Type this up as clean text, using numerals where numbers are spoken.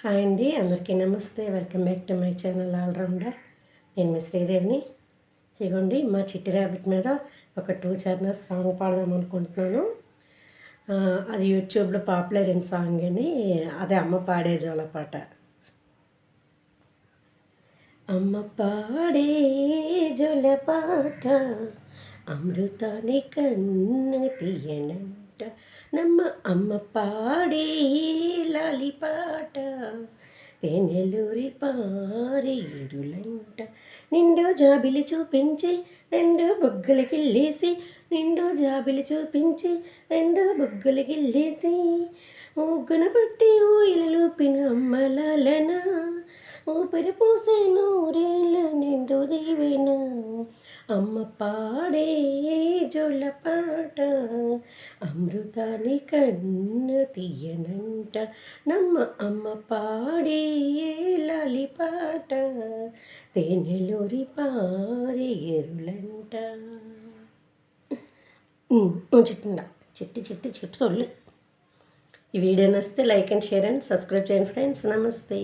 Hi అండి, అందరికీ నమస్తే. Welcome back to my channel allrounder. నేను మీ శ్రీదేవిని. ఇగోండి మా చిట్టి ర్యాబిట్ మీద ఒక 2 చరణాస్ సాంగ్ పాడదాం అనుకుంటున్నాను. అది యూట్యూబ్లో పాపులర్ అయిన సాంగ్ అని, అదే అమ్మ పాడే జోలపాట. అమ్మ పాడే జోలపాట అమృతాన్ని కన్న తీయనంట, నమ్మ అమ్మ పాడే లాలిపాట తేనెలూరి పారే ఎరులంట. నిండు జాబిలి చూపించి రెండు బుగ్గలు గిల్లేసి, నిండు జాబిలి చూపించి రెండు బుగ్గలు గిల్లేసి, ఊగున పట్టి ఊయలూపిన అమ్మలాలన, ఊపిరి పోసే నూరేళ్ళ నిండు దీవెన. అమ్మ పాడే జోలపాట అమృతాన్ని కన్న తీయనంట, నమ్మ అమ్మ పాడే లాలిపాట తేనెలూరి పారే ఎరులంట. చిట్టి ఈ వీడియో నచ్చితే like and share and subscribe చేయండి ఫ్రెండ్స్. నమస్తే.